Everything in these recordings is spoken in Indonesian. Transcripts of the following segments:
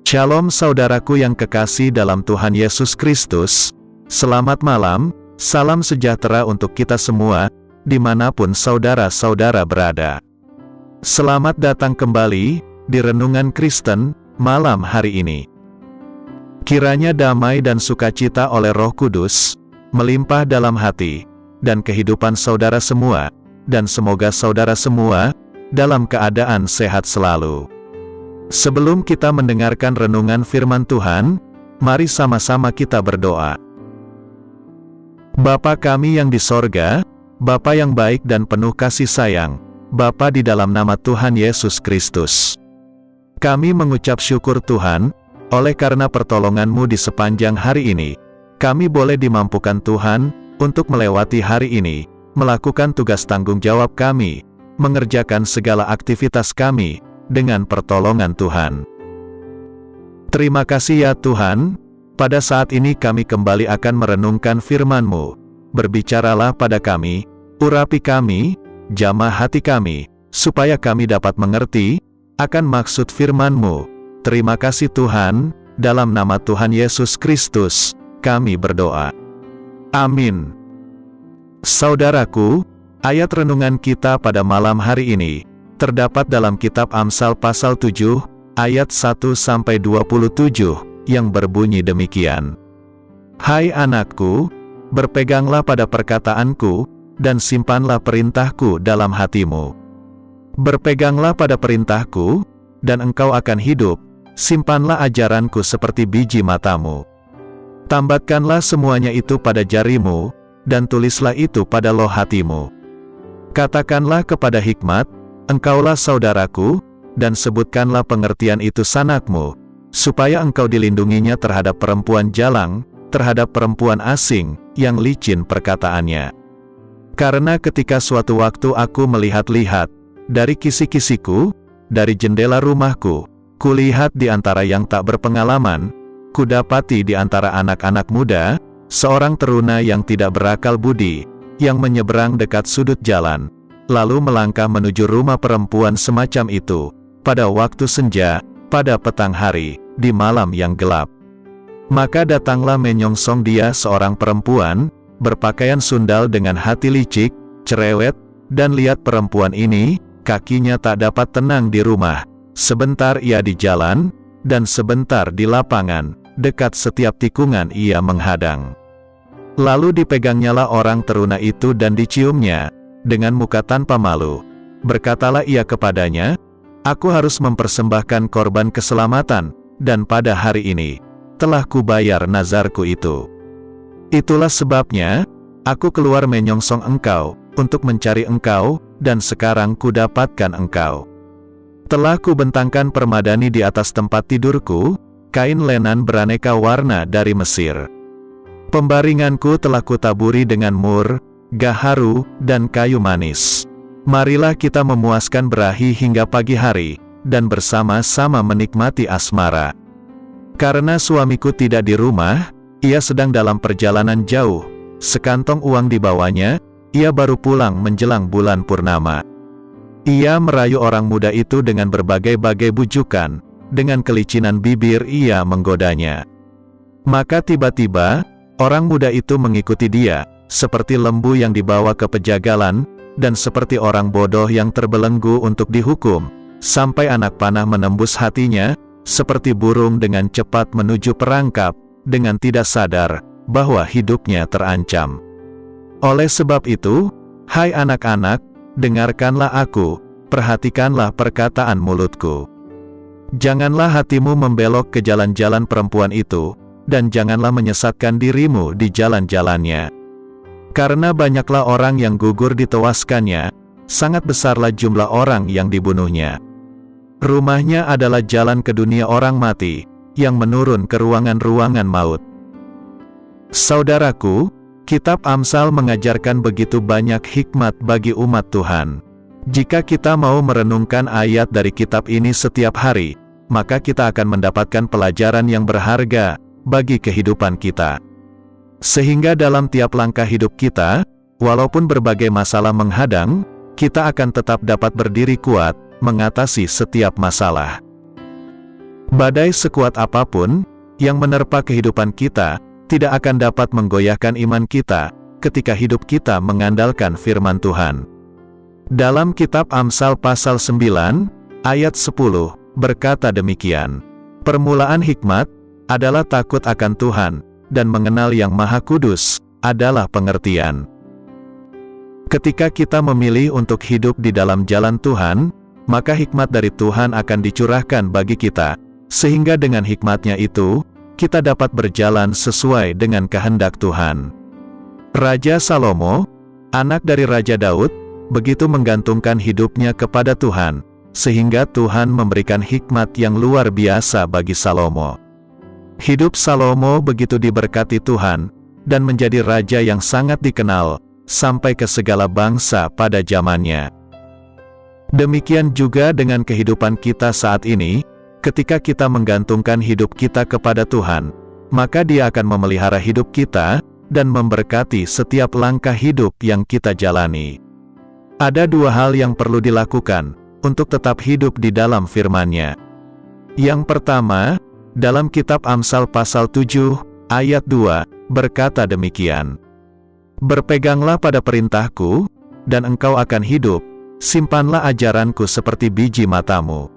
Shalom saudaraku yang kekasih dalam Tuhan Yesus Kristus. Selamat malam, salam sejahtera untuk kita semua, dimanapun saudara-saudara berada. Selamat datang kembali di Renungan Kristen malam hari ini. Kiranya damai dan sukacita oleh Roh Kudus melimpah dalam hati dan kehidupan saudara semua, dan semoga saudara semua dalam keadaan sehat selalu. Sebelum kita mendengarkan renungan firman Tuhan, mari sama-sama kita berdoa. Bapa kami yang di sorga, Bapa yang baik dan penuh kasih sayang, Bapa di dalam nama Tuhan Yesus Kristus. Kami mengucap syukur Tuhan, oleh karena pertolongan-Mu di sepanjang hari ini, kami boleh dimampukan Tuhan, untuk melewati hari ini, melakukan tugas tanggung jawab kami, mengerjakan segala aktivitas kami, dengan pertolongan Tuhan. Terima kasih ya Tuhan, pada saat ini kami kembali akan merenungkan firman-Mu. Berbicaralah pada kami, urapi kami, jamah hati kami, supaya kami dapat mengerti akan maksud firman-Mu. Terima kasih Tuhan, dalam nama Tuhan Yesus Kristus, kami berdoa. Amin. Saudaraku, ayat renungan kita pada malam hari ini terdapat dalam kitab Amsal pasal 7, ayat 1-27, yang berbunyi demikian. Hai anakku, berpeganglah pada perkataanku, dan simpanlah perintahku dalam hatimu. Berpeganglah pada perintahku, dan engkau akan hidup, simpanlah ajaranku seperti biji matamu. Tambatkanlah semuanya itu pada jarimu, dan tulislah itu pada loh hatimu. Katakanlah kepada hikmat, engkaulah saudaraku, dan sebutkanlah pengertian itu sanakmu, supaya engkau dilindunginya terhadap perempuan jalang, terhadap perempuan asing, yang licin perkataannya. Karena ketika suatu waktu aku melihat-lihat, dari kisi-kisiku, dari jendela rumahku, kulihat di antara yang tak berpengalaman, kudapati di antara anak-anak muda, seorang teruna yang tidak berakal budi, yang menyeberang dekat sudut jalan, lalu melangkah menuju rumah perempuan semacam itu, pada waktu senja, pada petang hari, di malam yang gelap. Maka datanglah menyongsong dia seorang perempuan, berpakaian sundal dengan hati licik, cerewet, dan lihat perempuan ini, kakinya tak dapat tenang di rumah, sebentar ia di jalan, dan sebentar di lapangan, dekat setiap tikungan ia menghadang. Lalu dipegangnyalah orang teruna itu dan diciumnya, dengan muka tanpa malu. Berkatalah ia kepadanya, aku harus mempersembahkan korban keselamatan, dan pada hari ini, telah kubayar nazarku itu. Itulah sebabnya, aku keluar menyongsong engkau, untuk mencari engkau, dan sekarang kudapatkan engkau. Telah kubentangkan permadani di atas tempat tidurku, kain lenan beraneka warna dari Mesir. Pembaringanku telah kutaburi dengan mur, gaharu, dan kayu manis. Marilah kita memuaskan berahi hingga pagi hari, dan bersama-sama menikmati asmara. Karena suamiku tidak di rumah, ia sedang dalam perjalanan jauh, sekantong uang dibawanya, ia baru pulang menjelang bulan purnama. Ia merayu orang muda itu dengan berbagai-bagai bujukan, dengan kelicinan bibir ia menggodanya. Maka tiba-tiba, orang muda itu mengikuti dia, seperti lembu yang dibawa ke pejagalan, dan seperti orang bodoh yang terbelenggu untuk dihukum, sampai anak panah menembus hatinya, seperti burung dengan cepat menuju perangkap, dengan tidak sadar, bahwa hidupnya terancam. Oleh sebab itu, hai anak-anak, dengarkanlah aku, perhatikanlah perkataan mulutku. Janganlah hatimu membelok ke jalan-jalan perempuan itu, dan janganlah menyesatkan dirimu di jalan-jalannya. Karena banyaklah orang yang gugur ditewaskannya, sangat besarlah jumlah orang yang dibunuhnya. Rumahnya adalah jalan ke dunia orang mati, yang menurun ke ruangan-ruangan maut. Saudaraku, kitab Amsal mengajarkan begitu banyak hikmat bagi umat Tuhan. Jika kita mau merenungkan ayat dari kitab ini setiap hari, maka kita akan mendapatkan pelajaran yang berharga bagi kehidupan kita. Sehingga dalam tiap langkah hidup kita, walaupun berbagai masalah menghadang, kita akan tetap dapat berdiri kuat, mengatasi setiap masalah. Badai sekuat apapun yang menerpa kehidupan kita tidak akan dapat menggoyahkan iman kita ketika hidup kita mengandalkan firman Tuhan. Dalam kitab Amsal pasal 9 ayat 10 berkata demikian, "Permulaan hikmat adalah takut akan Tuhan, dan mengenal Yang Maha Kudus adalah pengertian." Ketika kita memilih untuk hidup di dalam jalan Tuhan, maka hikmat dari Tuhan akan dicurahkan bagi kita, sehingga dengan hikmatnya itu, kita dapat berjalan sesuai dengan kehendak Tuhan. Raja Salomo, anak dari Raja Daud, begitu menggantungkan hidupnya kepada Tuhan, sehingga Tuhan memberikan hikmat yang luar biasa bagi Salomo. Hidup Salomo begitu diberkati Tuhan, dan menjadi raja yang sangat dikenal, sampai ke segala bangsa pada zamannya. Demikian juga dengan kehidupan kita saat ini, ketika kita menggantungkan hidup kita kepada Tuhan, maka Dia akan memelihara hidup kita, dan memberkati setiap langkah hidup yang kita jalani. Ada dua hal yang perlu dilakukan untuk tetap hidup di dalam firman-Nya. Yang pertama, dalam kitab Amsal pasal 7, ayat 2, berkata demikian, "Berpeganglah pada perintahku, dan engkau akan hidup, simpanlah ajaranku seperti biji matamu."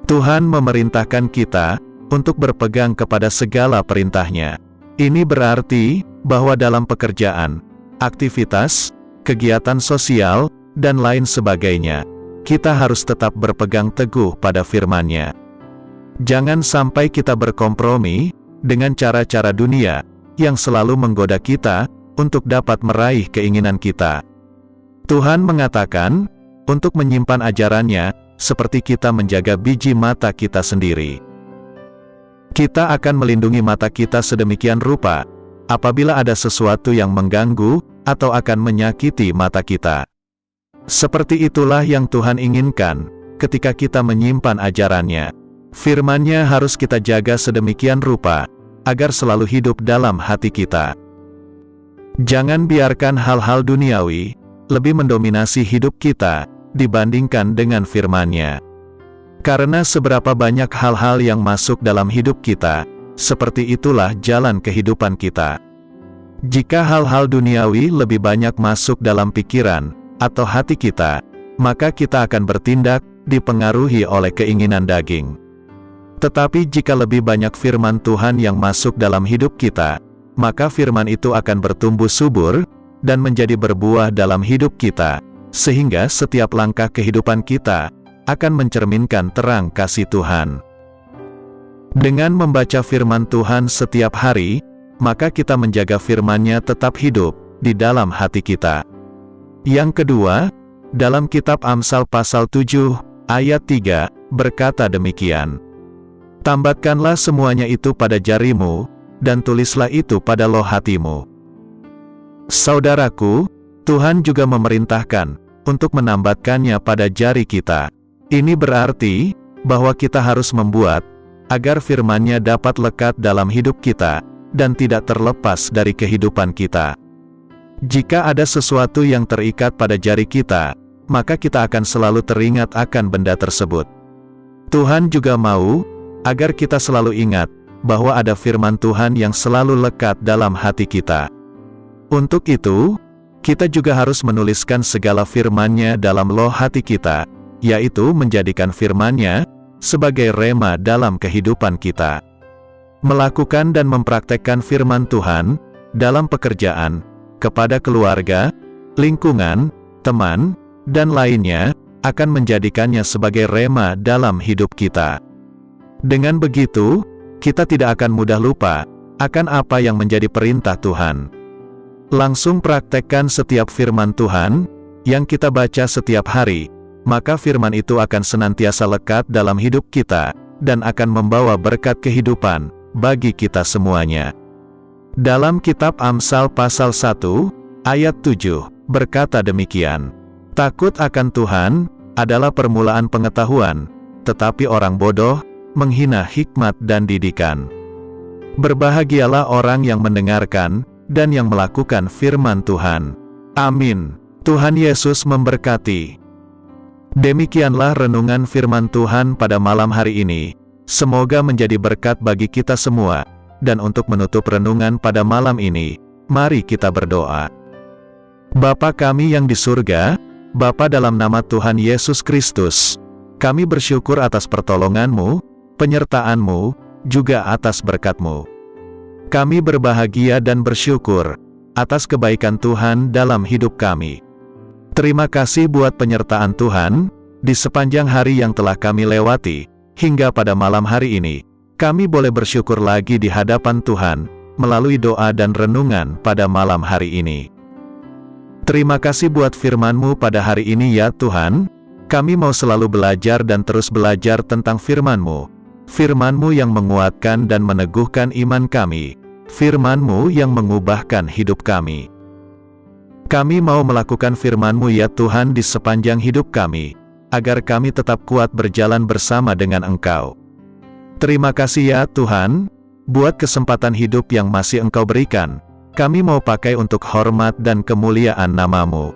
Tuhan memerintahkan kita untuk berpegang kepada segala perintah-Nya. Ini berarti bahwa dalam pekerjaan, aktivitas, kegiatan sosial, dan lain sebagainya, kita harus tetap berpegang teguh pada firman-Nya. Jangan sampai kita berkompromi dengan cara-cara dunia yang selalu menggoda kita untuk dapat meraih keinginan kita. Tuhan mengatakan untuk menyimpan ajaran-Nya seperti kita menjaga biji mata kita sendiri. Kita akan melindungi mata kita sedemikian rupa apabila ada sesuatu yang mengganggu atau akan menyakiti mata kita. Seperti itulah yang Tuhan inginkan ketika kita menyimpan ajaran-Nya. Firman-Nya harus kita jaga sedemikian rupa agar selalu hidup dalam hati kita. Jangan biarkan hal-hal duniawi lebih mendominasi hidup kita dibandingkan dengan firman-Nya. Karena seberapa banyak hal-hal yang masuk dalam hidup kita, seperti itulah jalan kehidupan kita. Jika hal-hal duniawi lebih banyak masuk dalam pikiran atau hati kita, maka kita akan bertindak dipengaruhi oleh keinginan daging. Tetapi jika lebih banyak firman Tuhan yang masuk dalam hidup kita, maka firman itu akan bertumbuh subur dan menjadi berbuah dalam hidup kita, sehingga setiap langkah kehidupan kita akan mencerminkan terang kasih Tuhan. Dengan membaca firman Tuhan setiap hari, maka kita menjaga firman-Nya tetap hidup di dalam hati kita. Yang kedua, dalam kitab Amsal pasal 7, ayat 3, berkata demikian, "Tambatkanlah semuanya itu pada jarimu, dan tulislah itu pada loh hatimu." Saudaraku, Tuhan juga memerintahkan untuk menambatkannya pada jari kita. Ini berarti bahwa kita harus membuat agar firman-Nya dapat lekat dalam hidup kita dan tidak terlepas dari kehidupan kita. Jika ada sesuatu yang terikat pada jari kita, maka kita akan selalu teringat akan benda tersebut. Tuhan juga mau agar kita selalu ingat bahwa ada firman Tuhan yang selalu lekat dalam hati kita. Untuk itu, kita juga harus menuliskan segala firman-Nya dalam loh hati kita, yaitu menjadikan firman-Nya sebagai rema dalam kehidupan kita. Melakukan dan mempraktekkan firman Tuhan dalam pekerjaan, kepada keluarga, lingkungan, teman, dan lainnya, akan menjadikannya sebagai rema dalam hidup kita. Dengan begitu, kita tidak akan mudah lupa akan apa yang menjadi perintah Tuhan. Langsung praktekkan setiap firman Tuhan yang kita baca setiap hari, maka firman itu akan senantiasa lekat dalam hidup kita, dan akan membawa berkat kehidupan bagi kita semuanya. Dalam kitab Amsal pasal 1, ayat 7, berkata demikian, "Takut akan Tuhan adalah permulaan pengetahuan, tetapi orang bodoh menghina hikmat dan didikan." Berbahagialah orang yang mendengarkan dan yang melakukan firman Tuhan. Amin. Tuhan Yesus memberkati. Demikianlah renungan firman Tuhan pada malam hari ini. semoga menjadi berkat bagi kita semua. Dan untuk menutup renungan pada malam ini, mari kita berdoa. Bapa kami yang di surga, Bapa dalam nama Tuhan Yesus Kristus, kami bersyukur atas pertolongan-Mu, penyertaan-Mu, juga atas berkat-Mu. Kami berbahagia dan bersyukur atas kebaikan Tuhan dalam hidup kami. Terima kasih buat penyertaan Tuhan di sepanjang hari yang telah kami lewati, hingga pada malam hari ini. Kami boleh bersyukur lagi di hadapan Tuhan, melalui doa dan renungan pada malam hari ini. Terima kasih buat firman-Mu pada hari ini ya Tuhan. Kami mau selalu belajar dan terus belajar tentang firman-Mu. Firman-Mu yang menguatkan dan meneguhkan iman kami. Firman-Mu yang mengubahkan hidup kami. Kami mau melakukan firman-Mu ya Tuhan di sepanjang hidup kami, agar kami tetap kuat berjalan bersama dengan Engkau. Terima kasih ya Tuhan, buat kesempatan hidup yang masih Engkau berikan. Kami mau pakai untuk hormat dan kemuliaan nama-Mu.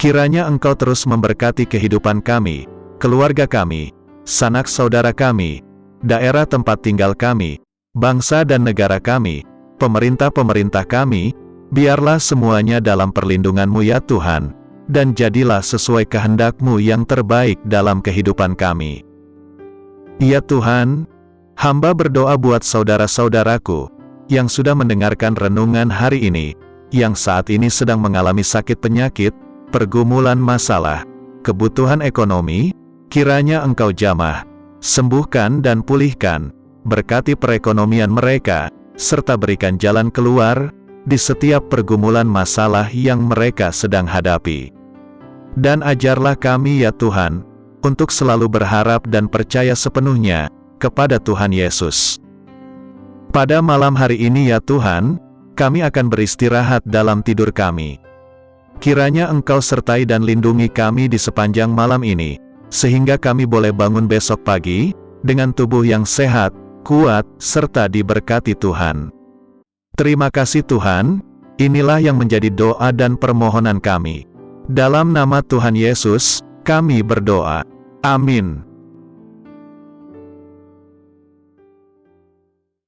Kiranya Engkau terus memberkati kehidupan kami, keluarga kami, sanak saudara kami, daerah tempat tinggal kami, bangsa dan negara kami, pemerintah-pemerintah kami, biarlah semuanya dalam perlindungan-Mu ya Tuhan, dan jadilah sesuai kehendak-Mu yang terbaik dalam kehidupan kami. Ya Tuhan, hamba berdoa buat saudara-saudaraku, yang sudah mendengarkan renungan hari ini, yang saat ini sedang mengalami sakit penyakit, pergumulan masalah, kebutuhan ekonomi, kiranya Engkau jamah, sembuhkan dan pulihkan, berkati perekonomian mereka, serta berikan jalan keluar, di setiap pergumulan masalah yang mereka sedang hadapi. Dan ajarlah kami ya Tuhan, untuk selalu berharap dan percaya sepenuhnya kepada Tuhan Yesus. Pada malam hari ini ya Tuhan, kami akan beristirahat dalam tidur kami. Kiranya Engkau sertai dan lindungi kami di sepanjang malam ini, sehingga kami boleh bangun besok pagi, dengan tubuh yang sehat, kuat, serta diberkati Tuhan. Terima kasih Tuhan, inilah yang menjadi doa dan permohonan kami. Dalam nama Tuhan Yesus, kami berdoa. Amin.